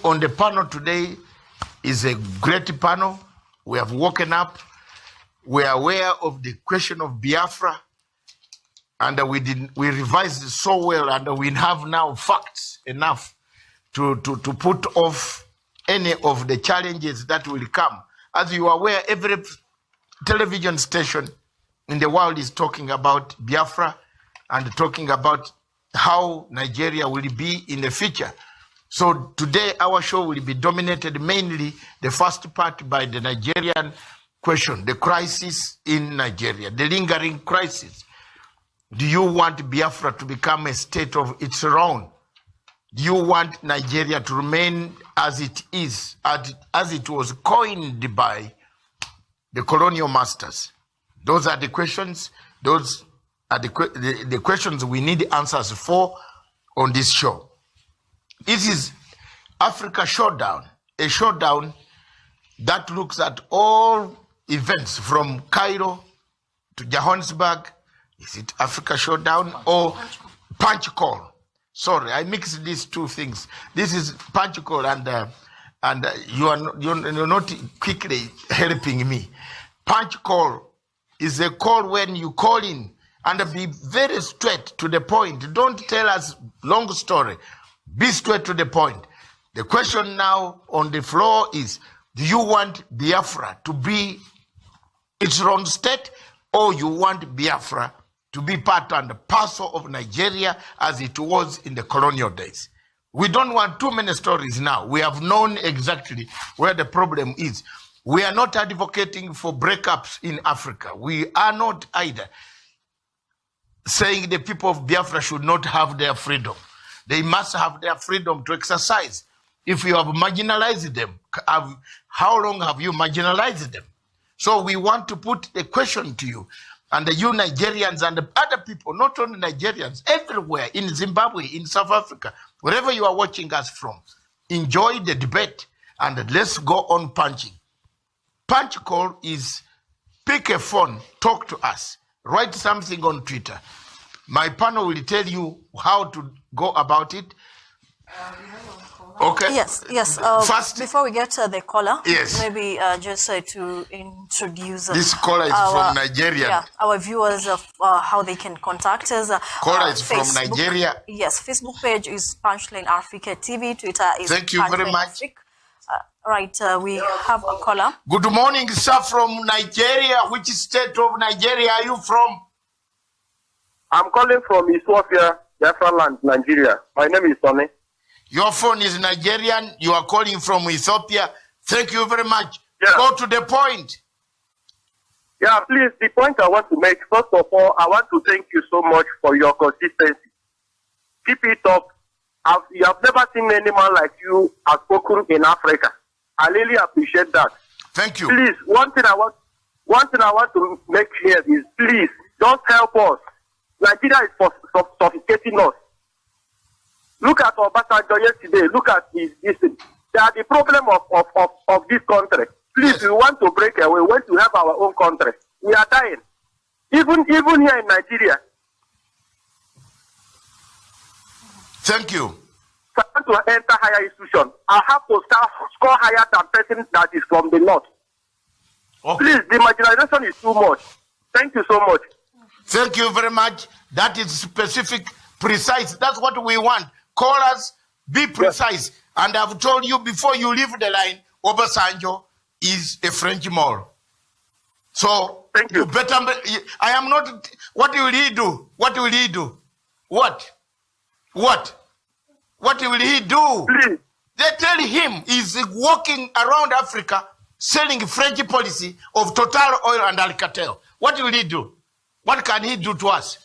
on the panel today is a great panel. We have woken up. We are aware of the question of Biafra, and we revised it so well, and we have now facts enough to put off any of the challenges that will come. As you are aware, every television station in the world is talking about Biafra and talking about how Nigeria will be in the future. So today our show will be dominated mainly the first part by the Nigerian question, the crisis in Nigeria, the lingering crisis. Do you want Biafra to become a state of its own? Do you want Nigeria to remain as it is, as it was coined by the colonial masters? Those are the questions. Those are the questions we need answers for on this show. This is Africa Showdown, a showdown that looks at all events from Cairo to Johannesburg. Is it Africa Showdown or Punch Call? Sorry, I mixed these two things. This is Punch Call, and you're not quickly helping me. Punch Call is a call when you call in and be very straight to the point. Don't tell us long story. Be straight to the point. The question now on the floor is, do you want Biafra to be its own state, or you want Biafra to be part and parcel of Nigeria as it was in the colonial days? We don't want too many stories now. We have known exactly where the problem is. We are not advocating for breakups in Africa. We are not either saying the people of Biafra should not have their freedom. They must have their freedom to exercise. If you have marginalized them, how long have you marginalized them? So we want to put a question to you, and you Nigerians and the other people, not only Nigerians, everywhere in Zimbabwe, in South Africa, wherever you are watching us from, enjoy the debate and let's go on punching. Punch Call is pick a phone, talk to us, write something on Twitter. My panel will tell you how to go about it. Okay. Yes. First, before we get to the caller, yes, maybe just to introduce this caller is from Nigeria. Yeah, our viewers of how they can contact us. Caller is Facebook, from Nigeria. Yes, Facebook page is Punchline Africa TV. Twitter is Thank you very much. Right, we have a caller. Good morning, sir, from Nigeria. Which state of Nigeria are you from? I'm calling from Ethiopia, Biafra land, Nigeria. My name is Sonny. Your phone is Nigerian. You are calling from Ethiopia. Thank you very much. Yeah. Go to the point. Yeah, please, the point I want to make, first of all, I want to thank you so much for your consistency. Keep it up. You have never seen anyone like you outspoken in Africa. I really appreciate that. Thank you. Please, one thing I want to make here is, please, just help us. Nigeria is suffocating us. Look at Obasanjo yesterday. Look at this. They are the problem of this country. Please, yes, we want to break away. We want to have our own country. We are dying. Even here in Nigeria. Thank you. For to enter higher institution, I have to score higher than person that is from the north. Okay. Please, the marginalization is too much. Thank you so much. Thank you very much. That is specific, precise. That's what we want. Call us, be precise. Yes. And I've told you before you leave the line, Obasanjo is a French Moor. So thank you. Better. I am not. What will he do? What will he do? What will he do? Please. They tell him he's walking around Africa selling French policy of Total Oil and Alcatel. What will he do? What can he do to us?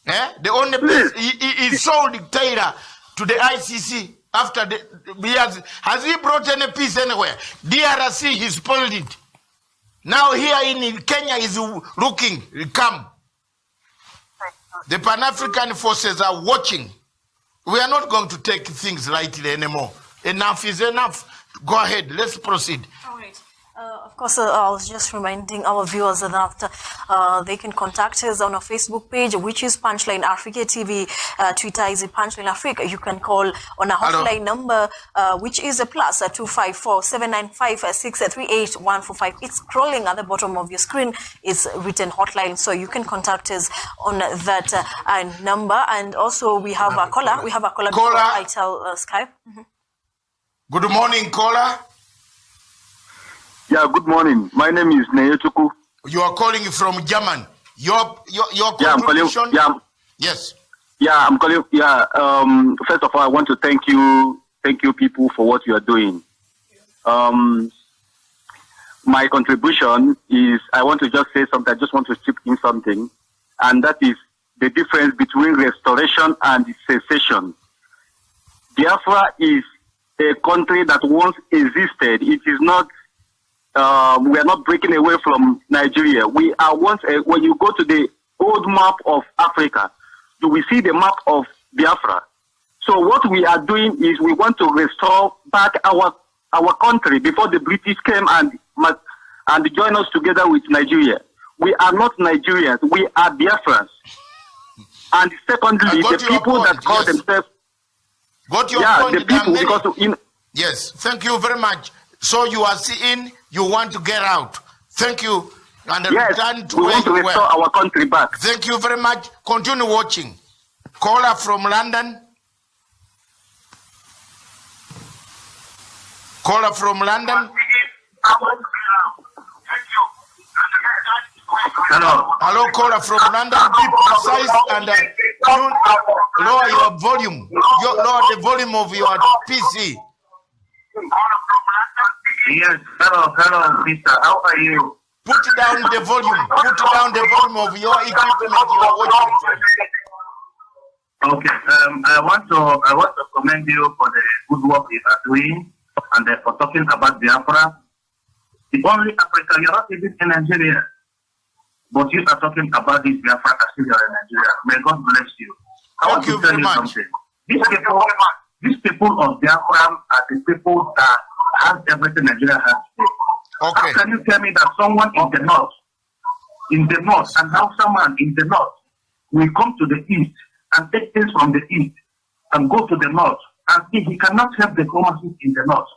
The only place he sold Taylor to the ICC after the years. Has he brought any peace anywhere? DRC, he spoiled it. Now here in Kenya is looking, come. The Pan-African forces are watching. We are not going to take things lightly anymore. Enough is enough. Go ahead, let's proceed. All right. Of Of course, I was just reminding our viewers that they can contact us on our Facebook page, which is Punchline Africa TV. Twitter is Punchline Africa. You can call on a hotline number, which is a plus 254 795 638 145. It's scrolling at the bottom of your screen. It's written hotline, so you can contact us on that number. And also, we have a caller. We have a caller. Before I tell Skype. Good morning, caller. Yeah, good morning. My name is Neyetuku. You are calling from German. Your I'm calling. Yes. Yeah, I'm calling. Yeah. First of all, I want to thank you people for what you are doing. My contribution is I want to just say something. I just want to chip in something, and that is the difference between restoration and secession. Biafra is a country that once existed. It is not. We are not breaking away from Nigeria. We are once, when you go to the old map of Africa, you will see the map of Biafra. So what we are doing is we want to restore back our country before the British came and join us together with Nigeria. We are not Nigerians. We are Biafrans. And secondly, the people that call themselves. Got your point, the people, because yes, thank you very much. So you are seeing you want to get out. Thank you. And return to we want to restore our country back. Thank you very much. Continue watching. Caller from London. Caller from London. Hello. Hello, caller from London. Be precise and lower your volume. Lower the volume of your PC. Yes, hello, Mister. How are you? Put down the volume. Put down the volume of your equipment you are watching from. Okay. I want to commend you for the good work you are doing and for talking about Biafra. The only Africa, you're not even in Nigeria, but you are talking about this Biafra as if you're in Nigeria. May God bless you. I want to tell you something. These people of Biafra are the people that have everything Nigeria has today. Okay. How can you tell me that someone in the north, and how someone in the north will come to the east and take things from the east and go to the north, and if he cannot help the homeless in the north,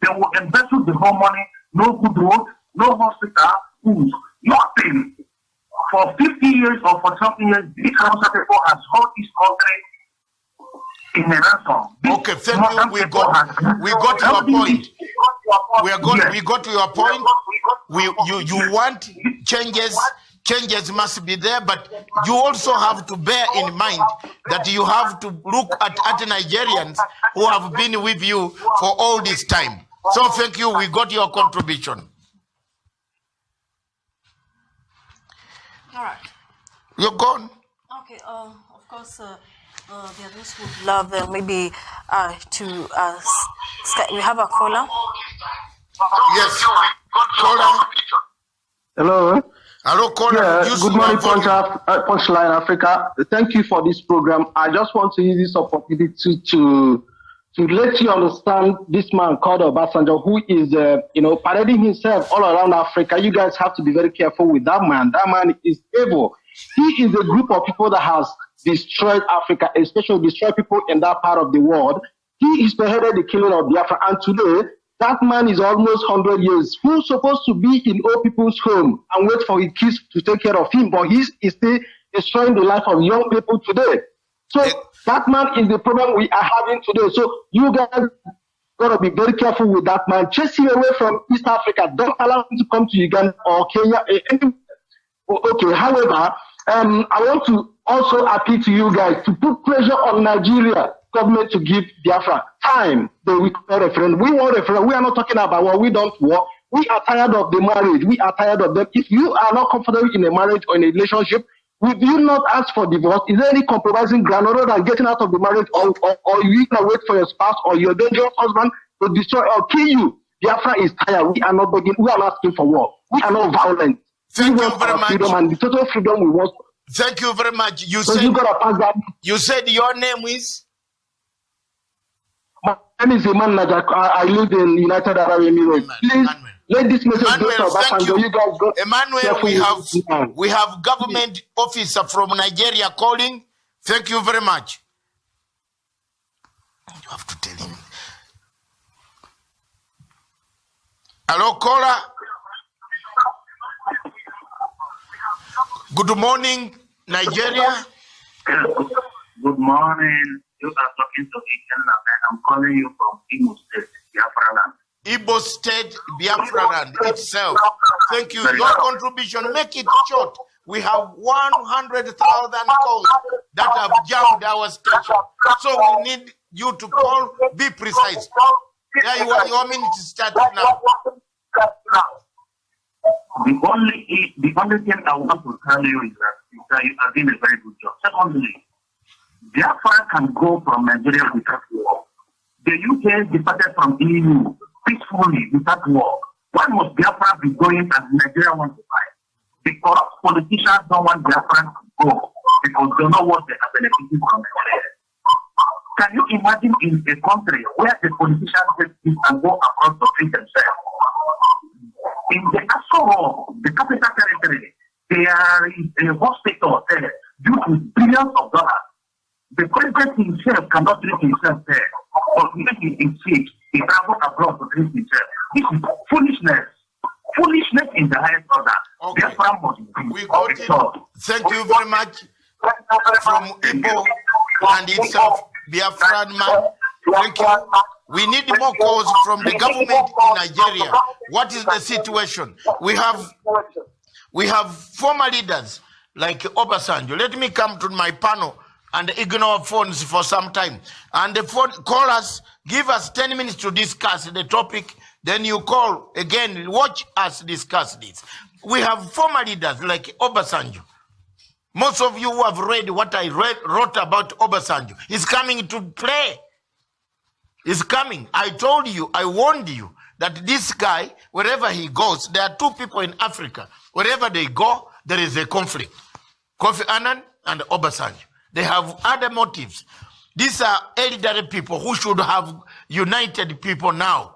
they will embezzle the whole money, no good road, no hospital, food, nothing. For 50 years or for something years, these Hausa people has hold this country in a ransom. Okay, thank you. We got your point. We got to your point. You want changes. Changes must be there, but you also have to bear in mind that you have to look at Nigerians who have been with you for all this time. So thank you. We got your contribution. All right. You're gone. Okay. Of course, the others would love maybe to. We have a caller. Yes. Caller. Hello. Hello, caller. Yeah, good morning, Punchline Africa. Thank you for this program. I just want to use this opportunity to let you understand this man called Obasanjo, who is, parading himself all around Africa. You guys have to be very careful with that man. That man is evil. He is a group of people that has destroyed Africa, especially destroyed people in that part of the world. He spearheaded the killing of Biafra, and today, that man is almost 100 years. Who's supposed to be in old people's home and wait for his kids to take care of him, but he's still destroying the life of young people today. So that man is the problem we are having today. So you guys gotta be very careful with that man. Chase him away from East Africa. Don't allow him to come to Uganda or Kenya. Okay, however, I want to also appeal to you guys to put pressure on Nigeria government to give Biafra time. They will referendum. We want referendum. We are not talking about what we don't want. We are tired of the marriage. We are tired of them. If you are not comfortable in a marriage or in a relationship, would you not ask for divorce? Is there any compromising ground other than getting out of the marriage, or you can wait for your spouse or your dangerous husband to destroy or kill you? Biafra is tired. We are not begging. We are not asking for war. We are not violent. Thank you very much. Freedom, and the total freedom we want. Thank you very much. You so said you gotta pass that. You said your name is. My name is Iman Najak. I live in United Arab Emirates. Please let this message go to Emmanuel, thank Obasanjo. you. You guys go. Emmanuel, we have government officer from Nigeria calling. Thank you very much. You have to tell him. Hello, caller. Good morning, Nigeria. Good morning. You are talking to Ikenna, and I'm calling you from Imo State, Biafra land. Igbo State, Biafra land itself. Thank you. Your contribution, make it short. We have 100,000 calls that have jammed our station. So we need you to call, be precise. Yeah, your minute is starting now. The only thing I want to tell you is that you are doing a very good job. Secondly, Biafra can go from Nigeria without war. The UK departed from EU peacefully without war. Why must Biafra be going and Nigeria want to fight? Because politicians don't want Biafra to go because they know what they are benefiting from Nigeria. Can you imagine in a country where the politicians take this and go across to treat themselves? In the Asoro, the capital territory, there is a hospital there due to billions of dollars. The president himself cannot treat himself there. Or when he is sick, he travels abroad to treat himself. This is foolishness. Foolishness in the highest order. Okay. We got it. Thank you very much. From Igbo and itself, Biafra man. Thank you. We need more calls from the government in Nigeria. What is the situation? We have former leaders like Obasanjo. Let me come to my panel and ignore phones for some time. And the phone callers, give us 10 minutes to discuss the topic. Then you call again, watch us discuss this. We have former leaders like Obasanjo. Most of you who have read what I wrote about Obasanjo. He's coming to play. He's coming. I told you, I warned you that this guy, wherever he goes, there are two people in Africa. Wherever they go, there is a conflict. Kofi Annan and Obasanjo. They have other motives. These are elderly people who should have united people now.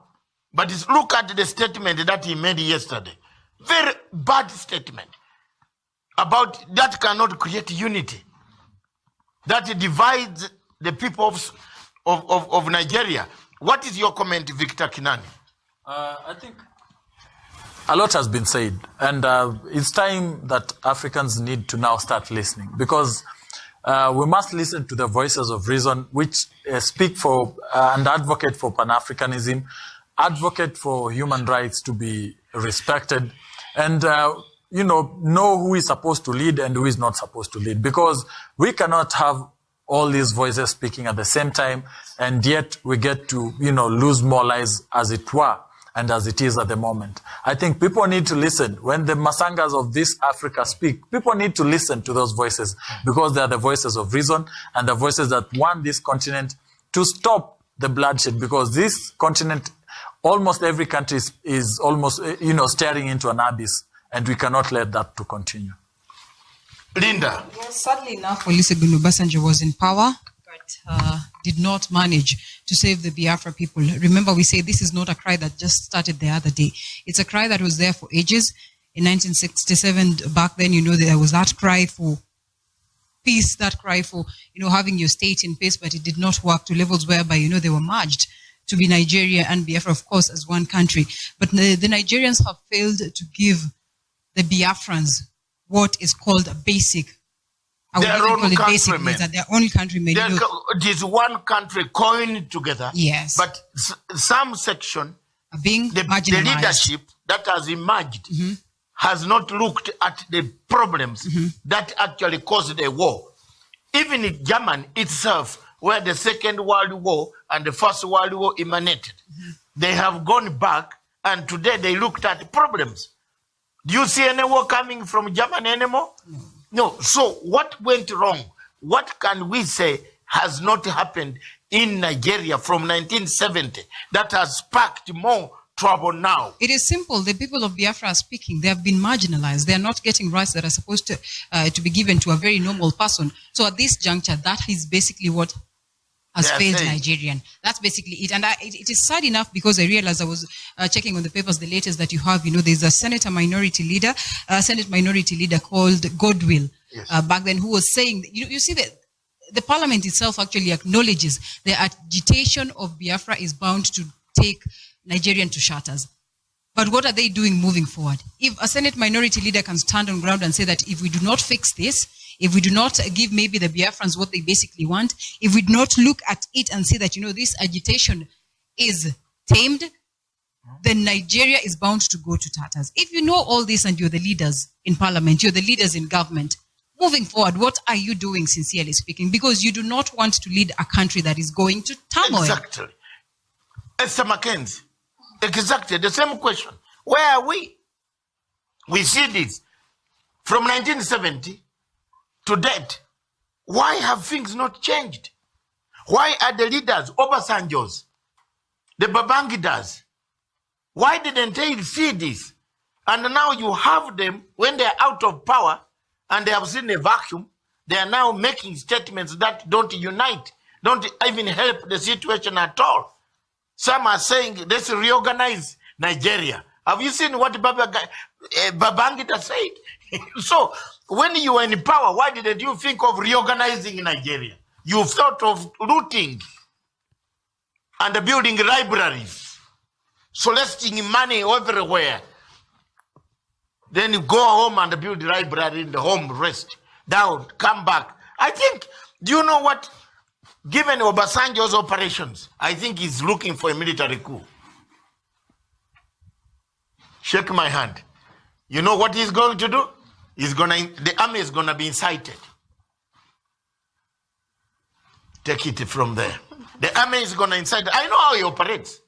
But look at the statement that he made yesterday. Very bad statement about that cannot create unity. That divides the people of Nigeria. What is your comment, Victor Kinani? I think a lot has been said, and it's time that Africans need to now start listening, because we must listen to the voices of reason, which speak for and advocate for Pan-Africanism, advocate for human rights to be respected, and know who is supposed to lead and who is not supposed to lead, because we cannot have all these voices speaking at the same time, and yet we get to, lose more lives as it were, and as it is at the moment. I think people need to listen. When the Masangas of this Africa speak, people need to listen to those voices, because they are the voices of reason and the voices that want this continent to stop the bloodshed, because this continent, almost every country is almost, staring into an abyss, and we cannot let that to continue. Linda. Yes, sadly enough, Olusegun Obasanjo was in power, but did not manage to save the Biafra people. Remember, we say this is not a cry that just started the other day. It's a cry that was there for ages. In 1967, back then, there was that cry for peace, that cry for, having your state in peace, but it did not work to levels whereby, they were merged to be Nigeria and Biafra, of course, as one country. But the Nigerians have failed to give the Biafrans what is called a basic. Their own countrymen. Their own countrymen. It is one country coined together. Yes. But some section, being the leadership that has emerged has not looked at the problems that actually caused the war. Even in Germany itself, where the Second World War and the First World War emanated, they have gone back, and today they looked at the problems. Do you see any war coming from Germany anymore? No. So what went wrong? What can we say has not happened in Nigeria from 1970 that has sparked more trouble now? It is simple. The people of Biafra are speaking. They have been marginalized. They are not getting rights that are supposed to be given to a very normal person. So at this juncture, that is basically what has failed Nigerian. That's basically it. And it is sad enough because I realized I was checking on the papers, the latest that you have, there's a Senate minority leader called Godwill back then, who was saying, you see that the parliament itself actually acknowledges the agitation of Biafra is bound to take Nigerian to shatters. But what are they doing moving forward? If a Senate minority leader can stand on ground and say that if we do not fix this, if we do not give maybe the Biafrans what they basically want, if we do not look at it and see that, this agitation is tamed, then Nigeria is bound to go to tatters. If you know all this and you're the leaders in parliament, you're the leaders in government, moving forward, what are you doing, sincerely speaking? Because you do not want to lead a country that is going to turmoil. Exactly. Esther Mackenzie, exactly the same question. Where are we? We see this from 1970 to date. Why have things not changed? Why are the leaders, Obasanjos, the Babangidas, why didn't they see this? And now you have them, when they're out of power and they have seen a vacuum, they are now making statements that don't unite, don't even help the situation at all. Some are saying, let's reorganize Nigeria. Have you seen what Babangida said? So, when you were in power, why didn't you think of reorganizing Nigeria? You thought of looting and building libraries, soliciting money everywhere. Then you go home and build a library in the home, rest, down, come back. I think, do you know what? Given Obasanjo's operations, I think he's looking for a military coup. Shake my hand. You know what he's going to do? The army is going to be incited. Take it from there. The army is going to incite. I know how he operates.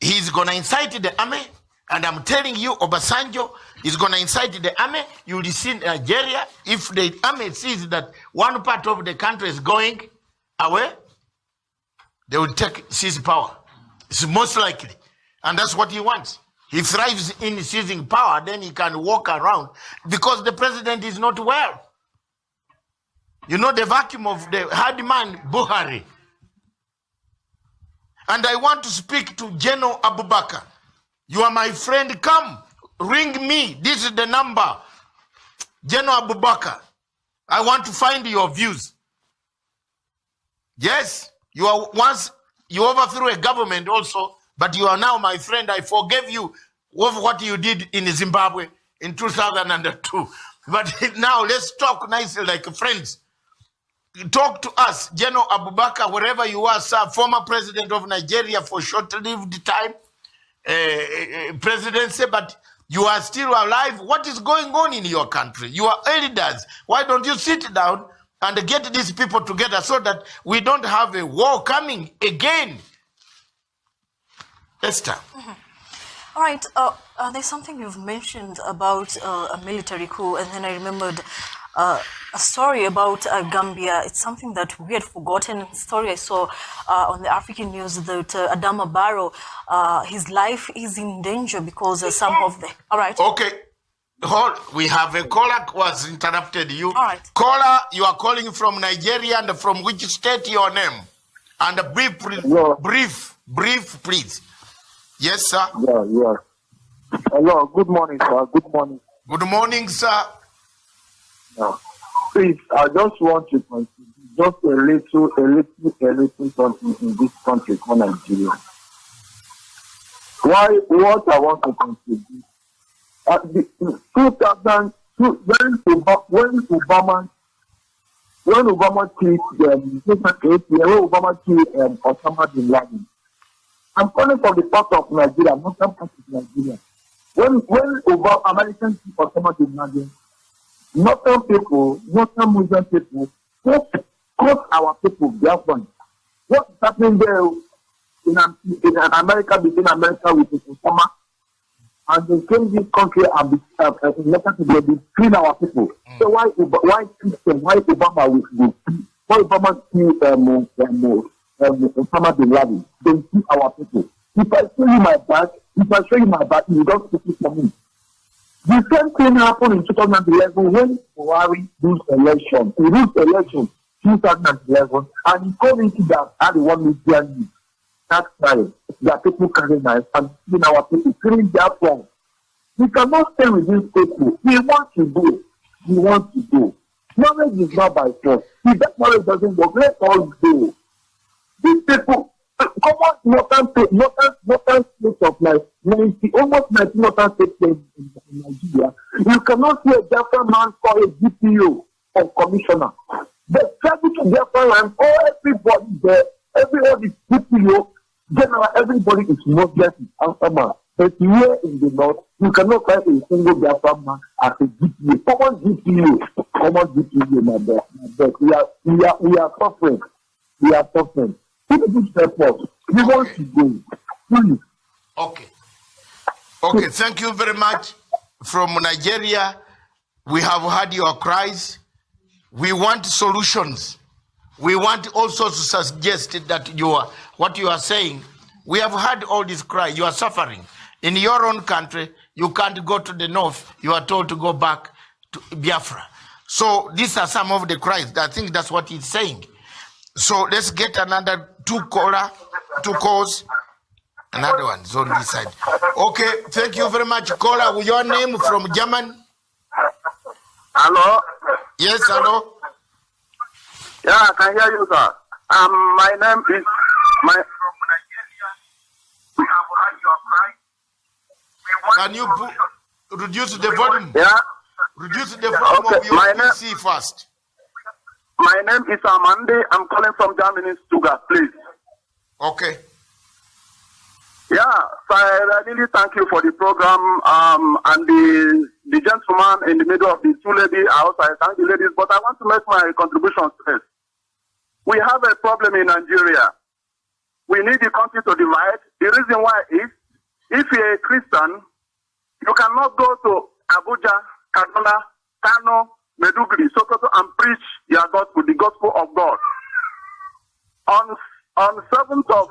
He's going to incite the army. And I'm telling you, Obasanjo is going to incite the army. You will see Nigeria. If the army sees that one part of the country is going away, they will seize power. It's most likely. And that's what he wants. He thrives in seizing power, then he can walk around because the president is not well. The vacuum of the hard man, Buhari. And I want to speak to General Abubakar. You are my friend, come, ring me. This is the number. General Abubakar, I want to find your views. Yes, you overthrew a government also, but you are now my friend. I forgave you of what you did in Zimbabwe in 2002. But now let's talk nicely like friends. Talk to us, General Abubakar, wherever you are, sir, former president of Nigeria for short-lived time, presidency, but you are still alive. What is going on in your country? You are elders. Why don't you sit down and get these people together so that we don't have a war coming again? Esther. Mm-hmm. All right. There's something you've mentioned about a military coup, and then I remembered a story about Gambia. It's something that we had forgotten. A story I saw on the African news that Adama Barrow, his life is in danger because some of the... All right. Okay. We have a caller who has interrupted you. All right. Caller, you are calling from Nigeria and from which state your name? And a brief, please. Yes, sir. Yeah. Hello, good morning, sir. Good morning. Good morning, sir. Please, I just want to contribute just a little something in this country called Nigeria. What I want to contribute. In 2002, when Obama killed Osama bin Laden. I'm calling from the part of Nigeria, northern part of Nigeria. When Americans killed Osama bin Laden, northern Muslim people, cause our people, Biafran. What is happening there in America, between America with Osama, and they came this country and be clean our people. So why Obama kill Osama bin Laden? They kill our people. If I show you my back, you don't speak it for me. The same thing happened in 2011 when Buhari lose election. He lose election. 2011, and he told me that I don't want me to use that time. There are people carrying knives and seeing our people killing their phone. We cannot stay with these people. We want to do. We want to do. Knowledge is not by force. If that knowledge doesn't work, let us go. These people, common northern states of like 90, almost 90 northern states in Nigeria, you cannot see a Biafra man call a GPO or commissioner. The travel to Biafra land, everybody there, everybody is GPO, general, everybody is not just Alpha. But here in the north, you cannot find a single Biafra man as a GPO. Common GPO, my best. We are suffering. We are suffering. People help us. We want to go. Please. Okay, thank you very much. From Nigeria, we have heard your cries. We want solutions. We want also to suggest that what you are saying, we have heard all this cry. You are suffering. In your own country, you can't go to the north. You are told to go back to Biafra. So these are some of the cries. I think that's what he's saying. So let's get another two calls. Another one is on this side. Okay, thank you very much. Caller, your name from German? Hello? Yes, hello? Yeah, I can hear you, sir. My name is... Can you reduce the volume? Yeah? Reduce the volume of your PC first. My name is Amande. I'm calling from Germany, Stuttgart, please. Okay. Yeah, so I really thank you for the program. And the gentleman in the middle of the two ladies, I also thank the ladies, but I want to make my contribution first. We have a problem in Nigeria. We need the country to divide. The reason why is, if you're a Christian, you cannot go to Abuja, Kaduna, Kano, Meduguri, Sokoto, and preach your gospel, the gospel of God. On 7th of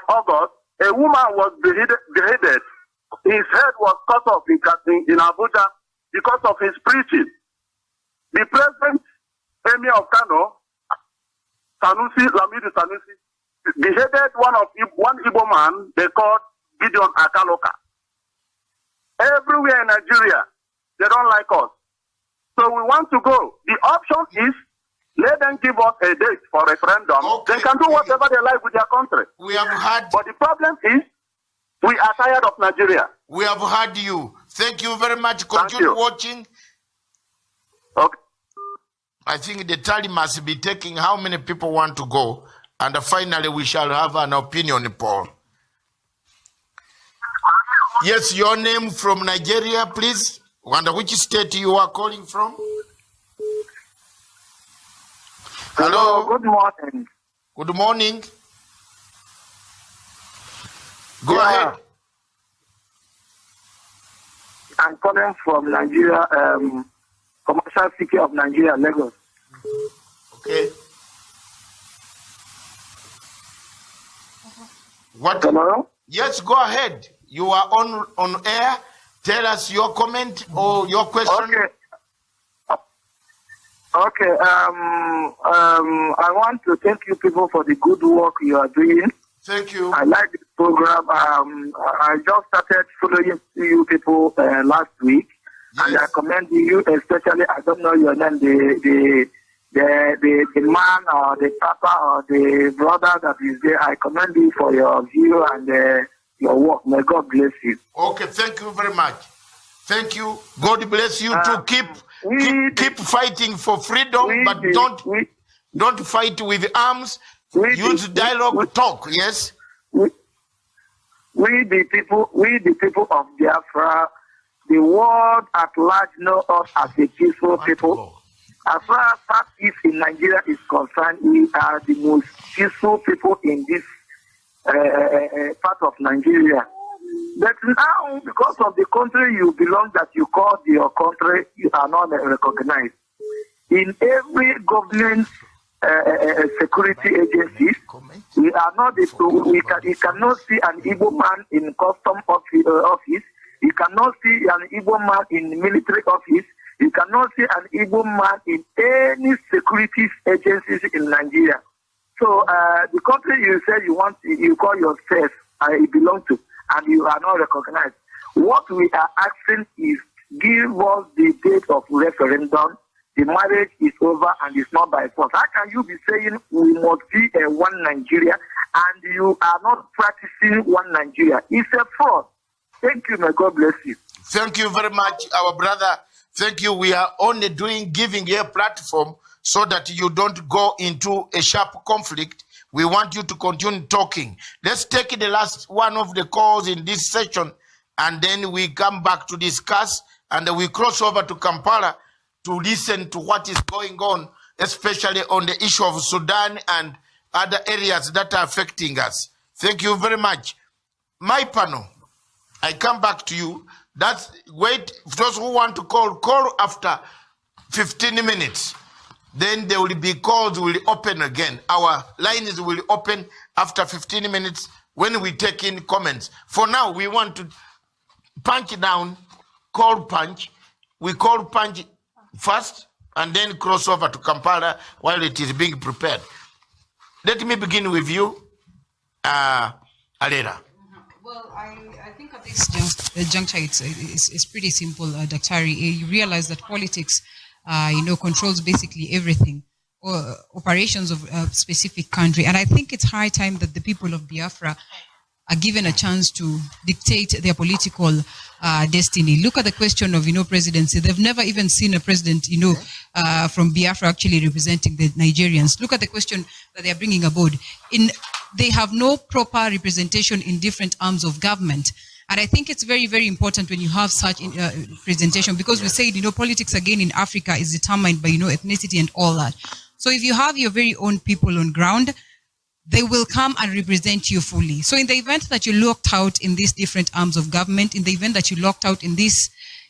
August, a woman was beheaded. His head was cut off in Abuja because of his preaching. The present Emir of Kano, Lamidu Sanusi, beheaded one Igbo man they called Gideon Akaloka. Everywhere in Nigeria, they don't like us. So we want to go. The option is, let them give us a date for referendum. Okay. They can do whatever they like with their country. We have heard. But the problem is, we are tired of Nigeria. We have heard you. Thank you very much. Continue watching. Okay. I think the tally must be taking how many people want to go. And finally, we shall have an opinion poll. Yes, your name from Nigeria, please. Wonder which state you are calling from? Hello. Good morning. Good morning. Go ahead. I'm calling from Nigeria, commercial city of Nigeria, Lagos. Okay. What? Hello? Yes, go ahead. You are on air. Tell us your comment or your question. Okay. I want to thank you people for the good work you are doing. Thank you. I like this program. I just started following you people last week, yes. And I commend you, especially, I don't know your name, the man or the papa or the brother that is there. I commend you for your view and your work. May God bless you. Okay, thank you very much. Thank you. God bless you too. Keep fighting for freedom, but don't fight with arms. Use dialogue, talk. Yes. We the people of Biafra, the world at large know us as a peaceful people. As far as Southeast in Nigeria is concerned, we are the most peaceful people in this part of Nigeria. But now, because of the country you belong, that you call your country, you are not recognized. In every government security agencies, we are not you cannot see an Igbo man in custom office. You cannot see an Igbo man in military office. cannot see an Igbo man in any security agencies in Nigeria. So the country you say you call yourself, you belong to, and you are not recognized. What we are asking is give us the date of referendum. The marriage is over and it's not by force. How can you be saying we must be a one Nigeria and you are not practicing one Nigeria? It's a fraud. Thank you, may God bless you. Thank you very much, our brother. Thank you. We are only giving you a platform so that you don't go into a sharp conflict. We want you to continue talking. Let's take the last one of the calls in this session, and then we come back to discuss, and we cross over to Kampala to listen to what is going on, especially on the issue of Sudan and other areas that are affecting us. Thank you very much. My panel, I come back to you. Wait, those who want to call after 15 minutes. Then there will be calls will open again. Our lines will open after 15 minutes when we take in comments. For now, we want to punch down, call punch. We call punch first and then cross over to Kampala while it is being prepared. Let me begin with you, Alera. Well, I think at this juncture, it's pretty simple, Dr. You realize that politics, controls basically everything, or operations of a specific country. And I think it's high time that the people of Biafra are given a chance to dictate their political destiny. Look at the question of, presidency. They've never even seen a president, from Biafra actually representing the Nigerians. Look at the question that they are bringing aboard. They have no proper representation in different arms of government. And I think it's very, very important when you have such presentation, because we say, politics again in Africa is determined by, ethnicity and all that. So if you have your very own people on ground, they will come and represent you fully. So in the event that you're locked out in these different arms of government, in the event that you're locked out in these,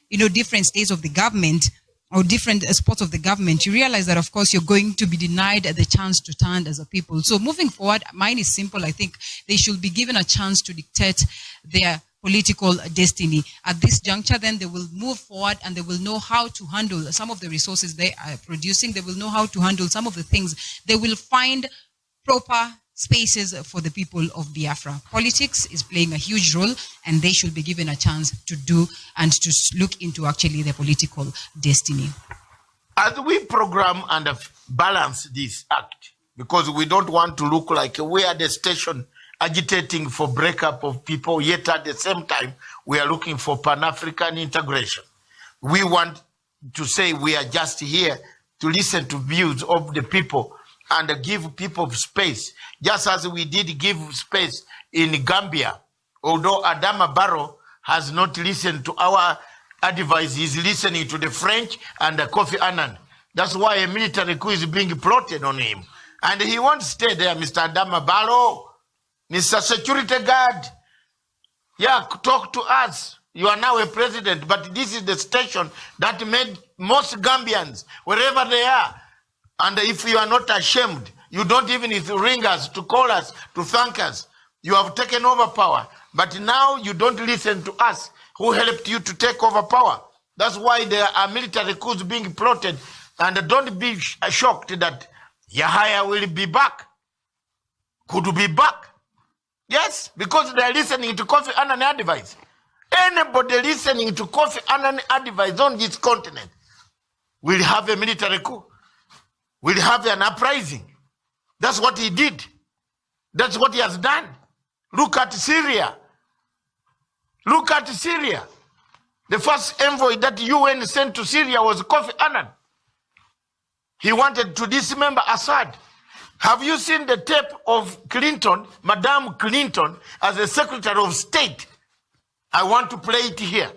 different states of the government or different spots of the government, you realize that, of course, you're going to be denied the chance to stand as a people. So moving forward, mine is simple. I think they should be given a chance to dictate their political destiny. At this juncture, then they will move forward and they will know how to handle some of the resources they are producing. They will know how to handle some of the things. They will find proper spaces for the people of Biafra. Politics is playing a huge role, and they should be given a chance to do and to look into actually their political destiny. As we program and balance this act, because we don't want to look like we are the station agitating for breakup of people, yet at the same time, we are looking for Pan-African integration. We want to say we are just here to listen to views of the people and give people space, just as we did give space in Gambia. Although Adama Barrow has not listened to our advice, he's listening to the French and the Kofi Annan. That's why a military coup is being plotted on him. And he won't stay there, Mr. Adama Barrow. Mr. Security Guard, talk to us. You are now a president, but this is the station that made most Gambians, wherever they are. And if you are not ashamed, you don't even ring us to call us, to thank us. You have taken over power. But now you don't listen to us who helped you to take over power. That's why there are military coups being plotted. And don't be shocked that Yahya will be back. Could be back. Yes, because they are listening to Kofi Annan advice. Anybody listening to Kofi Annan advice on this continent will have a military coup. Will have an uprising. That's what he did. That's what he has done. Look at Syria. Look at Syria. The first envoy that UN sent to Syria was Kofi Annan. He wanted to dismember Assad. Have you seen the tape of Clinton, Madame Clinton, as a Secretary of State? I want to play it here.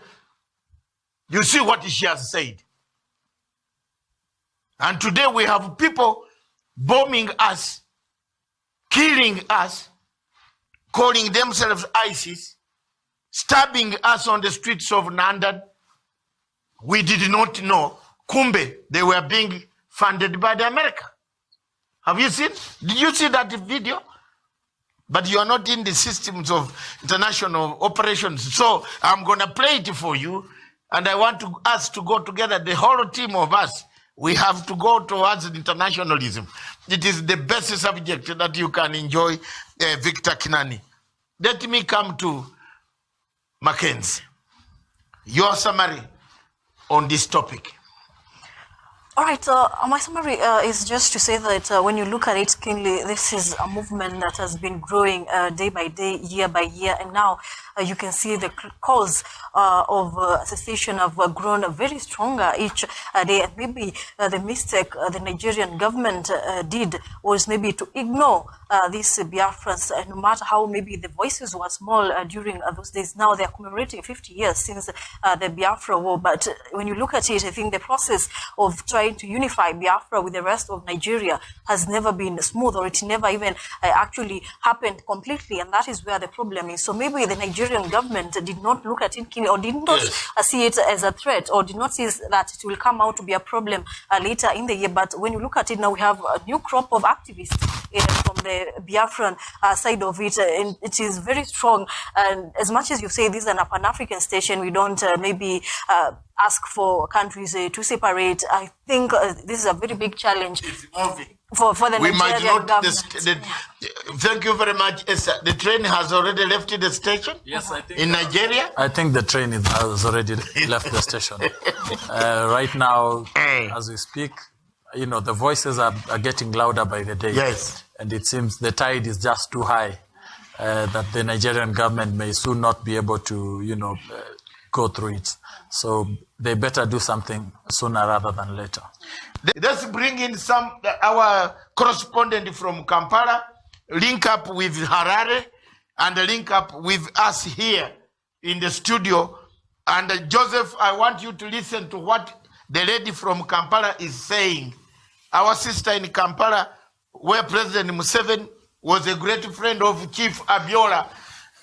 You see what she has said. And today we have people bombing us, killing us, calling themselves ISIS, stabbing us on the streets of London. We did not know. Kumbe, they were being funded by the America. Have you seen? Did you see that video? But you are not in the systems of international operations. So I'm going to play it for you. And I want us to go together, the whole team of us. We have to go towards internationalism. It is the best subject that you can enjoy, Victor Kinani. Let me come to Mackenzie. Your summary on this topic. All right, my summary is just to say that when you look at it keenly, this is a movement that has been growing day by day, year by year, and now you can see the cause of secession have grown very stronger each day. And maybe the mistake the Nigerian government did was maybe to ignore these Biafrans, no matter how maybe the voices were small during those days. Now they are commemorating 50 years since the Biafra war. But when you look at it, I think the process of trying to unify Biafra with the rest of Nigeria has never been smooth, or it never even actually happened completely. And that is where the problem is. So maybe the Nigerian government did not look at it keenly, or did not see it as a threat, or did not see that it will come out to be a problem later in the year. But when you look at it now, we have a new crop of activists from the Biafran side of it, and it is very strong. And as much as you say this is an Pan-African station, we don't maybe ask for countries to separate. I think this is a very big challenge for the Nigerian government. Thank you very much, Esther. The train has already left the station? Yes, I think. In Nigeria? I think the train has already left the station. Right now, as we speak, you know, the voices are getting louder by the day. Yes. And it seems the tide is just too high that the Nigerian government may soon not be able to, you know, go through it. So they better do something sooner rather than later. Let's bring in our correspondent from Kampala, link up with Harare, and link up with us here in the studio. And Joseph, I want you to listen to what the lady from Kampala is saying. Our sister in Kampala, where President Museveni was a great friend of Chief Abiola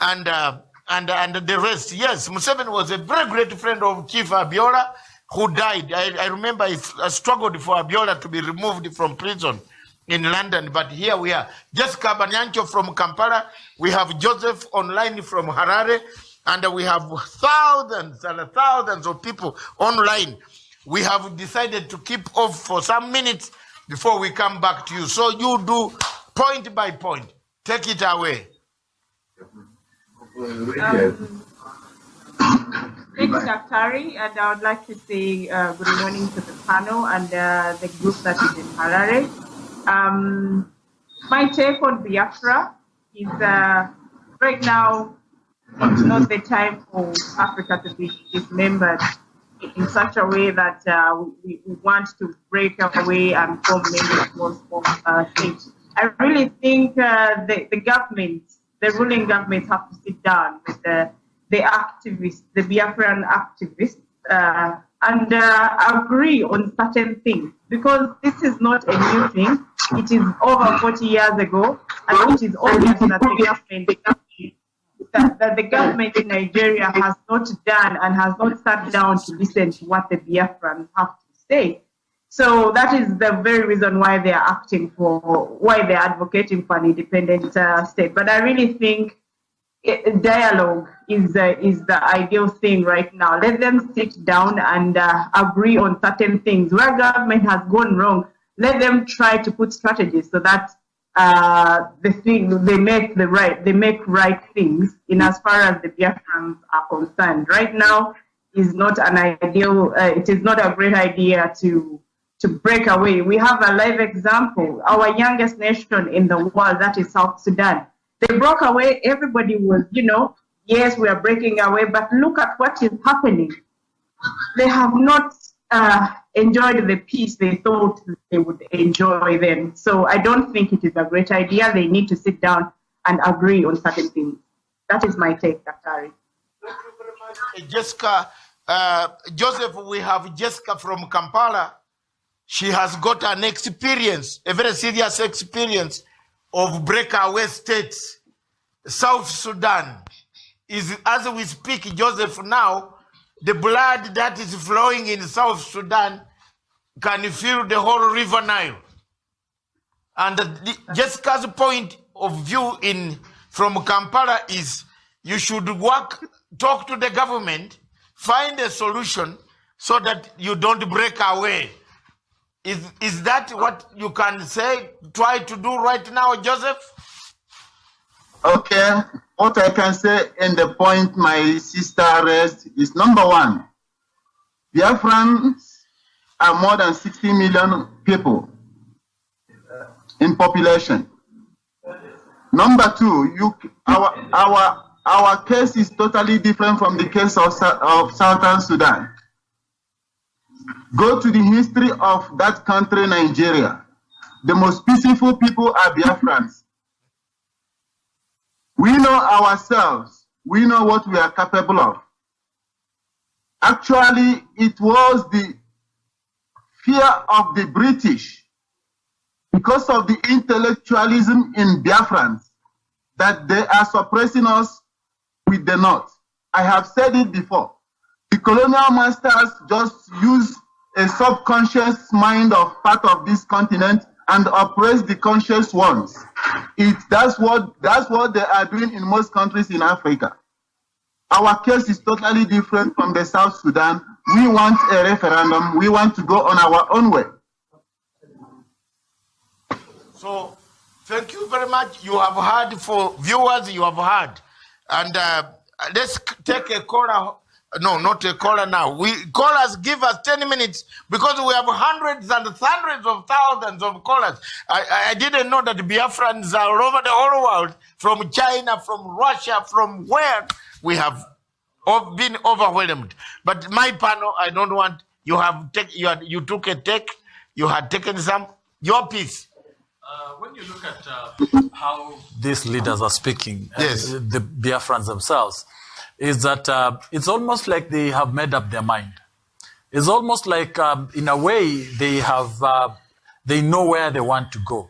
and the rest. Yes, Museveni was a very great friend of Chief Abiola, who died. I remember I struggled for Abiola to be removed from prison in London, but here we are. Jessica Banyancho from Kampala. We have Joseph online from Harare, and we have thousands and thousands of people online. We have decided to keep off for some minutes before we come back to you. So you do point by point. Take it away. Thank you, Daktari, and I would like to say good morning to the panel and the group that is in Harare. My take on Biafra is right now it's not the time for Africa to be dismembered in such a way that we want to break away and form many small states. I really think the government, the ruling government, have to sit down with the activists, the Biafran activists, and agree on certain things, because this is not a new thing. It is over 40 years ago, and it is obvious that the government in Nigeria has not done and has not sat down to listen to what the Biafrans have to say. So that is the very reason why they are why they are advocating for an independent state. But I really think dialogue is the ideal thing right now. Let them sit down and agree on certain things. Where government has gone wrong, let them try to put strategies so that they make right things in as far as the Biafrans are concerned. Right now is not an ideal. It is not a great idea to break away. We have a live example. Our youngest nation in the world, that is South Sudan. They broke away. Everybody was, yes, we are breaking away, but look at what is happening. They have not enjoyed the peace they thought they would enjoy then. So I don't think it is a great idea. They need to sit down and agree on certain things. That is my take, Daktari. Thank you very much, Jessica. Joseph, we have Jessica from Kampala. She has got an experience, a very serious experience of breakaway states. South Sudan is, as we speak, Joseph, now, the blood that is flowing in South Sudan can fill the whole River Nile. And Jessica's point of view from Kampala is you should talk to the government, find a solution so that you don't break away. Is that what you can say, try to do right now, Joseph? Okay, what I can say in the point my sister raised is number one, Biafrans are more than 60 million people in population. Number two, our case is totally different from the case of Southern Sudan. Go to the history of that country, Nigeria. The most peaceful people are Biafrans. We know ourselves. We know what we are capable of. Actually, it was the fear of the British, because of the intellectualism in Biafrans, that they are suppressing us with the North. I have said it before. The colonial masters just use a subconscious mind of part of this continent and oppress the conscious ones. That's what they are doing in most countries in Africa. Our case is totally different from the South Sudan. We want a referendum. We want to go on our own way. So, thank you very much. You have heard, for viewers, you have heard. And let's take a caller. No, not a caller now. Callers give us 10 minutes because we have hundreds and hundreds of thousands of callers. I didn't know that Biafrans are all over the whole world, from China, from Russia, from where we have been overwhelmed. But my panel, I don't want, you took a take, you had taken some, your piece. When you look at how these leaders are speaking, yes, the Biafrans themselves, is that it's almost like they have made up their mind. It's almost like, in a way, they know where they want to go.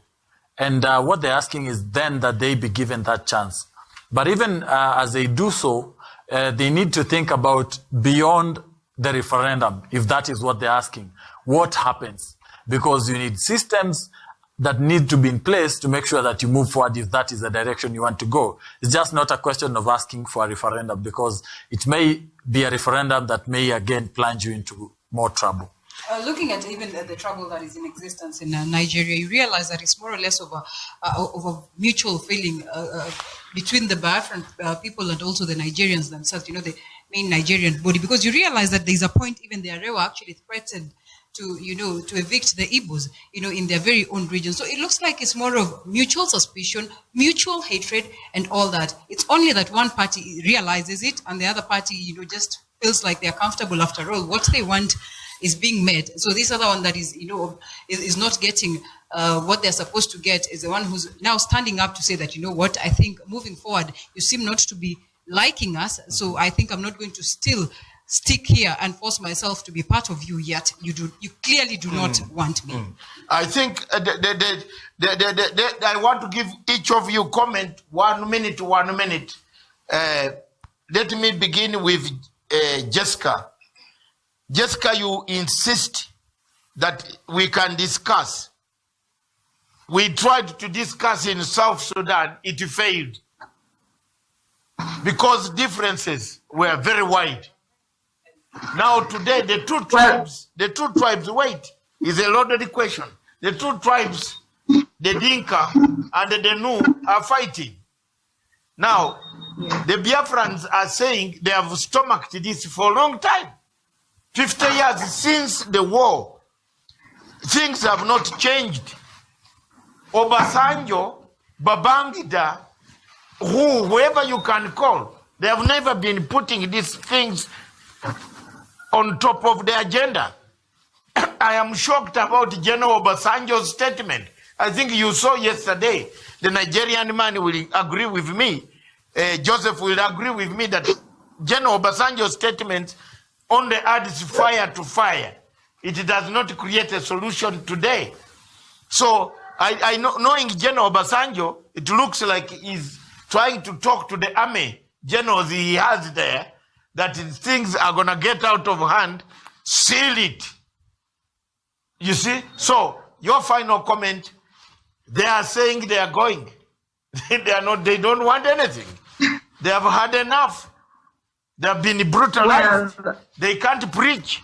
And what they're asking is then that they be given that chance. But even as they do so, they need to think about beyond the referendum, if that is what they're asking. What happens? Because you need systems that need to be in place to make sure that you move forward if that is the direction you want to go. It's just not a question of asking for a referendum, because it may be a referendum that may again plunge you into more trouble. Looking at even the trouble that is in existence in Nigeria, you realize that it's more or less of a mutual feeling between the Biafran people and also the Nigerians themselves, the main Nigerian body, because you realize that there's a point even the Arewa actually threatened to evict the Igbos, in their very own region. So it looks like it's more of mutual suspicion, mutual hatred, and all that. It's only that one party realizes it, and the other party, just feels like they're comfortable after all. What they want is being met. So this other one that is, is not getting what they're supposed to get is the one who's now standing up to say that, what, I think moving forward, you seem not to be liking us. So I think I'm not going to still stick here and force myself to be part of you yet. You clearly do not want me. I think I want to give each of you comment 1 minute to 1 minute. Let me begin with Jessica. Jessica, you insist that we can discuss. We tried to discuss in South Sudan, it failed. Because differences were very wide. Now today, the two tribes, wait, is a loaded question. The two tribes, the Dinka and the Nu, are fighting. Now, the Biafrans are saying they have stomached this for a long time. 50 years since the war, things have not changed. Obasanjo, Babangida, whoever you can call, they have never been putting these things on top of the agenda. I am shocked about General Obasanjo's statement. I think you saw yesterday, the Nigerian man will agree with me, Joseph will agree with me that General Obasanjo's statement only adds fire to fire. It does not create a solution today. So I know, knowing General Obasanjo, it looks like he's trying to talk to the army generals he has there, that things are going to get out of hand, seal it. You see? So, your final comment, they are saying they are going. They don't want anything. They have had enough. They have been brutalized. They can't preach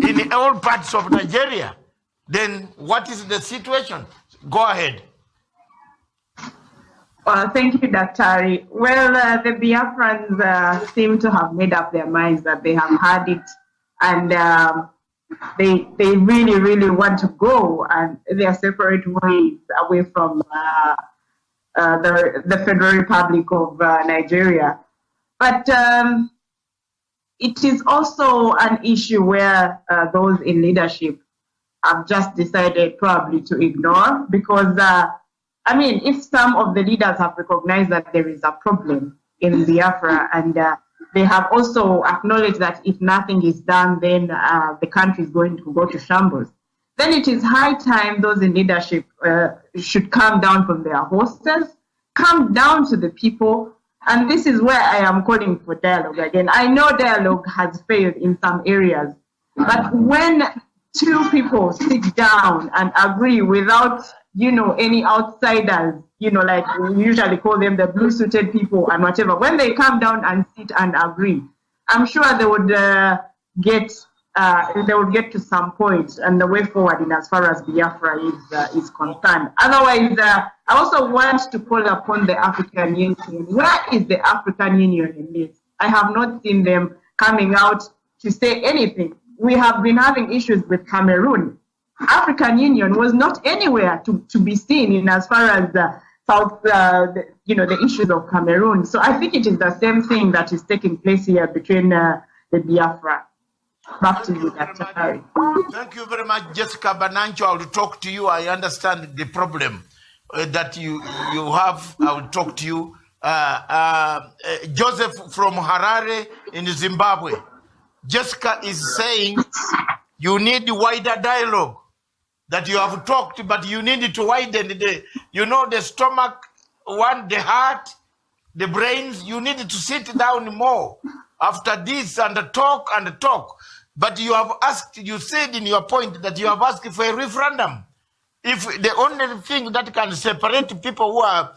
in all parts of Nigeria. Then what is the situation? Go ahead. Thank you, Daktari. Well, the Biafrans seem to have made up their minds that they have had it, and they really, really want to go and their separate ways away from the Federal Republic of Nigeria. But it is also an issue where those in leadership have just decided probably to ignore, because I mean, if some of the leaders have recognized that there is a problem in Biafra, and they have also acknowledged that if nothing is done, then the country is going to go to shambles, then it is high time those in leadership should come down from their horses, come down to the people. And this is where I am calling for dialogue again. I know dialogue has failed in some areas, but when two people sit down and agree without, you know, any outsiders, you know, like we usually call them the blue-suited people and whatever, when they come down and sit and agree, I'm sure they would get to some point and the way forward in as far as Biafra is concerned. Otherwise, I also want to call upon the African Union. Where is the African Union in this? I have not seen them coming out to say anything. We have been having issues with Cameroon. African Union was not anywhere to be seen in as far as the issues of Cameroon. So I think it is the same thing that is taking place here between the Biafra. Back to you, Dr. Harry. Thank you very much, Jessica Banancho. I will talk to you. I understand the problem that you have. I will talk to you. Joseph from Harare in Zimbabwe. Jessica is saying you need wider dialogue. That you have talked, but you need to widen the stomach, the heart, the brains. You need to sit down more after this and talk. But you have asked, you said in your point that you have asked for a referendum. If the only thing that can separate people who are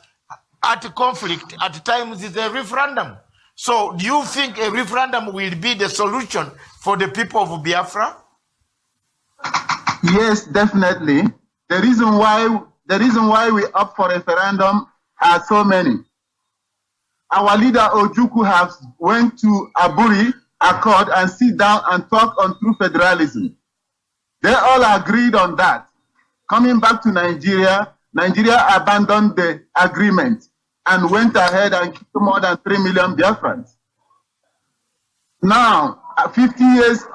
at conflict at times is a referendum. So do you think a referendum will be the solution for the people of Biafra? Yes, definitely. The reason why we opt for referendum are so many. Our leader Ojukwu has went to Aburi Accord and sit down and talk on true federalism. They all agreed on that. Coming back to Nigeria, Nigeria abandoned the agreement and went ahead and killed more than 3 million Biafrans. Now, 50 years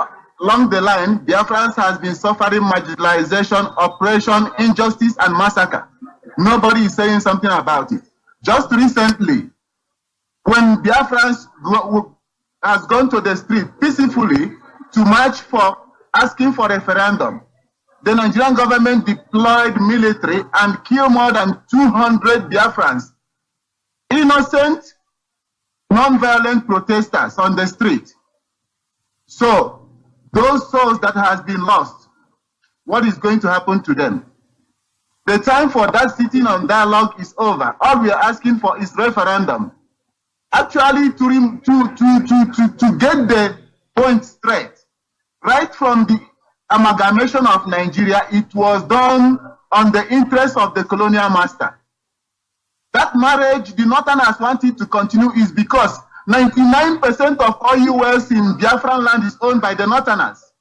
along the line, Biafrans has been suffering marginalization, oppression, injustice, and massacre. Nobody is saying something about it. Just recently, when Biafrans has gone to the street peacefully to march for asking for referendum, the Nigerian government deployed military and killed more than 200 Biafrans, innocent, non-violent protesters on the street. So, those souls that has been lost, what is going to happen to them? The time for that sitting on dialogue is over. All we are asking for is referendum. Actually, to get the point straight, right from the amalgamation of Nigeria, it was done on the interest of the colonial master. That marriage the Northerners wanted to continue is because 99% of oil wells in Biafran land is owned by the Northerners.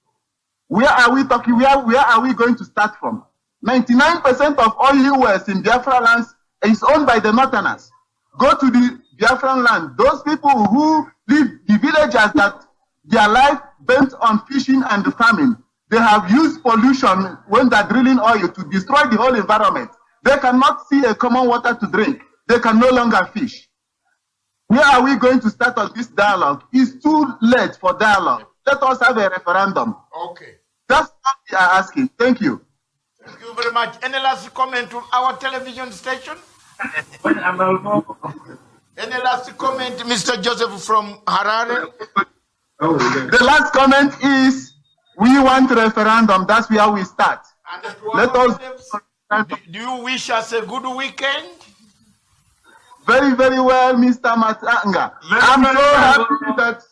Where are we talking? Where are we going to start from? 99% of oil wells in Biafran lands is owned by the Northerners. Go to the Biafran land. Those people who live, the villagers that their life bent on fishing and farming, they have used pollution when they're drilling oil to destroy the whole environment. They cannot see a common water to drink. They can no longer fish. Where are we going to start on this dialogue? It's too late for dialogue. Let us have a referendum. Okay. That's what we are asking. Thank you. Thank you very much. Any last comment from our television station? Any last comment, Mr. Joseph from Harare? The last comment is, we want referendum. That's where we start. Let us. Do you wish us a good weekend? Very, very well, Mr. Matanga. I'm so happy that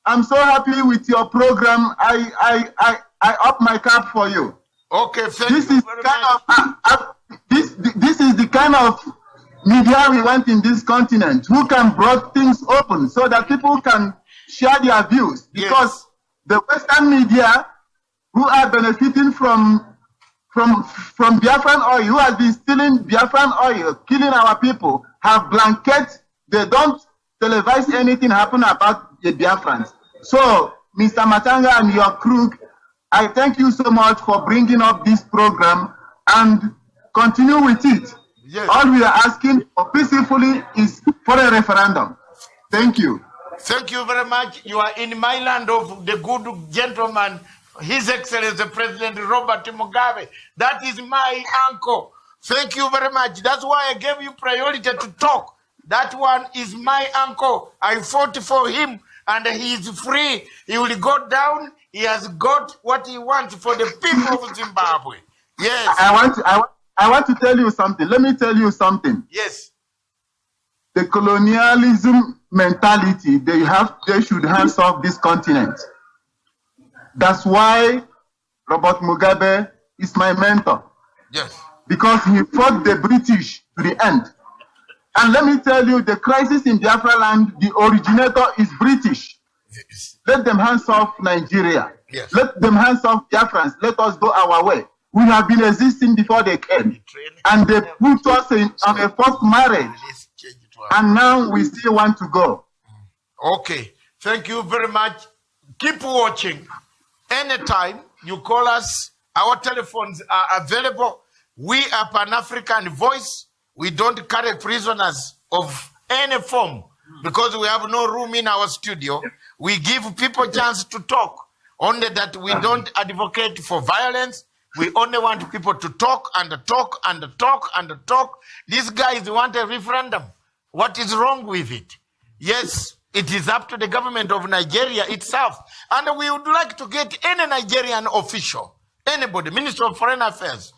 I'm so happy with your program. I up my cap for you. Okay, thank this you is very kind much. of this is the kind of media we want in this continent, who can bring things open so that people can share their views. Because the Western media, who are benefiting from Biafran oil, who has been stealing Biafran oil, killing our people, have blankets. They don't televise anything happen about the Biafrans. So, Mr. Matanga and your crew, I thank you so much for bringing up this program and continue with it. Yes. All we are asking for peacefully is for a referendum. Thank you. Thank you very much. You are in my land of the good gentleman, His Excellency President Robert Mugabe. That is my uncle. Thank you very much. That's why I gave you priority to talk. That one is my uncle. I fought for him and he is free. He will go down. He has got what he wants for the people of Zimbabwe. Yes. I want to tell you something. Let me tell you something. Yes. The colonialism mentality, they should hands off this continent. That's why Robert Mugabe is my mentor. Yes. Because he fought the British to the end. And let me tell you, the crisis in Biafra land, the originator is British. Yes. Let them hands off Nigeria. Yes. Let them hands off Biafrans. Let us go our way. We have been existing before they came. And they put us on a forced marriage. And now we still want to go. Okay. Thank you very much. Keep watching. Anytime you call us, our telephones are available. We are Pan-African Voice. We don't carry prisoners of any form because we have no room in our studio. We give people a chance to talk. Only that we don't advocate for violence. We only want people to talk and talk and talk and talk. These guys want a referendum. What is wrong with it? Yes, it is up to the government of Nigeria itself. And we would like to get any Nigerian official, anybody, Minister of Foreign Affairs,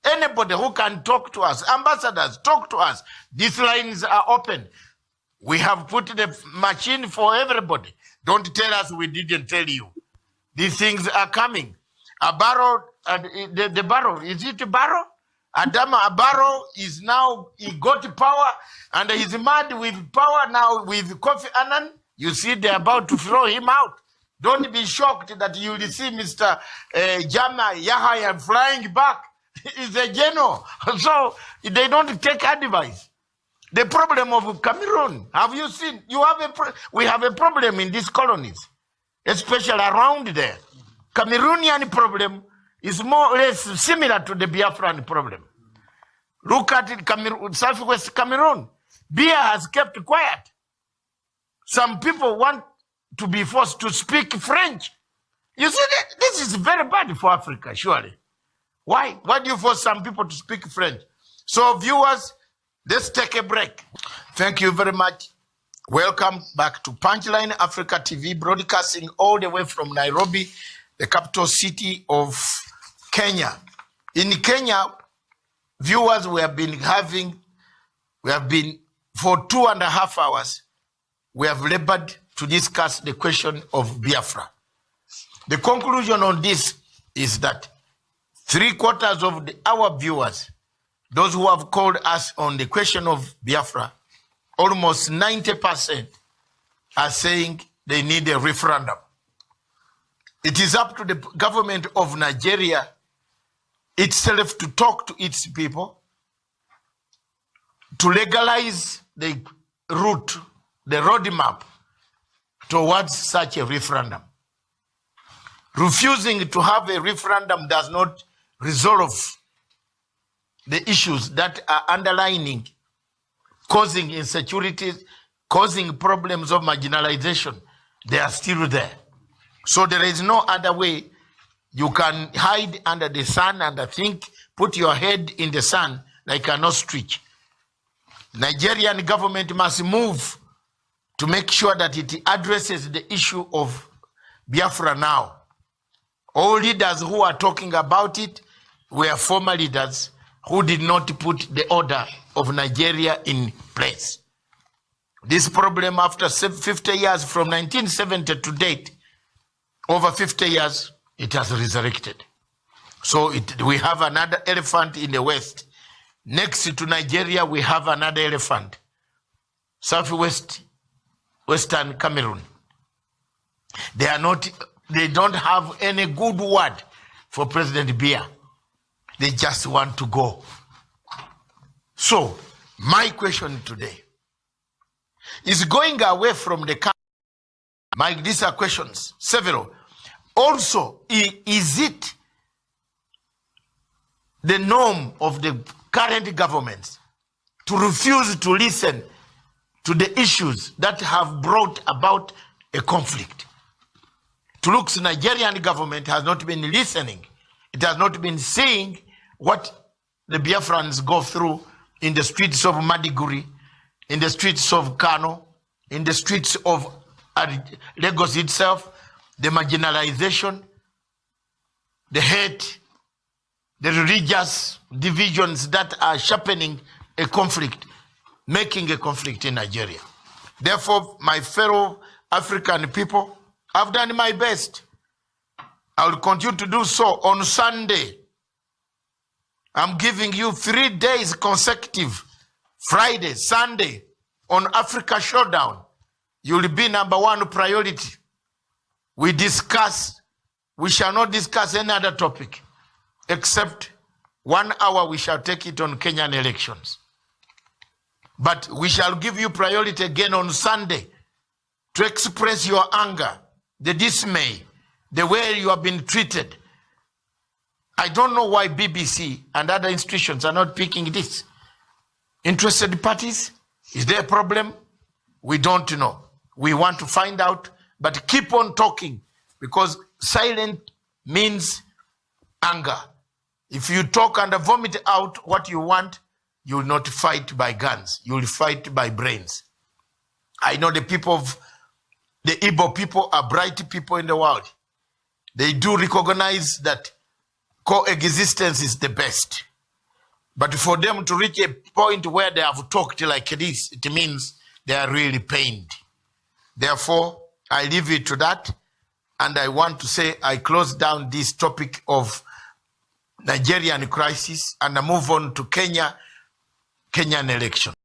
anybody who can talk to us, ambassadors, talk to us. These lines are open. We have put the machine for everybody. Don't tell us we didn't tell you. These things are coming. A barrow, the barrow, is it a barrow? Adama Barrow is now, he got power and he's mad with power now with Kofi Annan. You see, they're about to throw him out. Don't be shocked that you will see Mr. Jama Yahya flying back. He's a general. So they don't take advice. The problem of Cameroon, have you seen? We have a problem in these colonies, especially around there. Cameroonian problem is more or less similar to the Biafran problem. Look at it, Southwest Cameroon. Bia has kept quiet. Some people want to be forced to speak French. You see, this is very bad for Africa, surely. Why? Why do you force some people to speak French? So, viewers, let's take a break. Thank you very much. Welcome back to Punchline Africa TV, broadcasting all the way from Nairobi, the capital city of Kenya. In Kenya, viewers, we have been for 2.5 hours, we have labored to discuss the question of Biafra. The conclusion on this is that 3/4 of our viewers, those who have called us on the question of Biafra, almost 90% are saying they need a referendum. It is up to the government of Nigeria itself to talk to its people, to legalize the route, the roadmap towards such a referendum. Refusing to have a referendum does not resolve the issues that are underlining, causing insecurity, causing problems of marginalization. They are still there. So there is no other way. You can hide under the sun and think, put your head in the sun like an ostrich. Nigerian government must move to make sure that it addresses the issue of Biafra now. All leaders who are talking about it were former leaders who did not put the order of Nigeria in place. This problem after 50 years from 1970 to date, over 50 years, it has resurrected. So we have another elephant in the West. Next to Nigeria, we have another elephant. Western Cameroon. They don't have any good word for President Biya. They just want to go. So, my question today is going away from the country. Mike, these are questions, several. Also, is it the norm of the current governments to refuse to listen to the issues that have brought about a conflict? To look, the Nigerian government has not been listening. It has not been seeing what the Biafrans go through in the streets of Maiduguri, in the streets of Kano, in the streets of Lagos itself, the marginalization, the hate, the religious divisions that are sharpening a conflict, making a conflict in Nigeria. Therefore, my fellow African people, I've done my best. I will continue to do so on Sunday. I'm giving you 3 days consecutive, Friday, Sunday, on Africa Showdown. You will be #1 priority. We shall not discuss any other topic, except 1 hour we shall take it on Kenyan elections. But we shall give you priority again on Sunday to express your anger, the dismay, the way you have been treated. I don't know why BBC and other institutions are not picking this. Interested parties? Is there a problem? We don't know. We want to find out, but keep on talking, because silent means anger. If you talk and vomit out what you want, you will not fight by guns. You will fight by brains. I know the Igbo people are bright people in the world. They do recognize that coexistence is the best. But for them to reach a point where they have talked like this, it means they are really pained. Therefore, I leave it to that. And I want to say I close down this topic of Nigerian crisis and I move on to Kenyan election.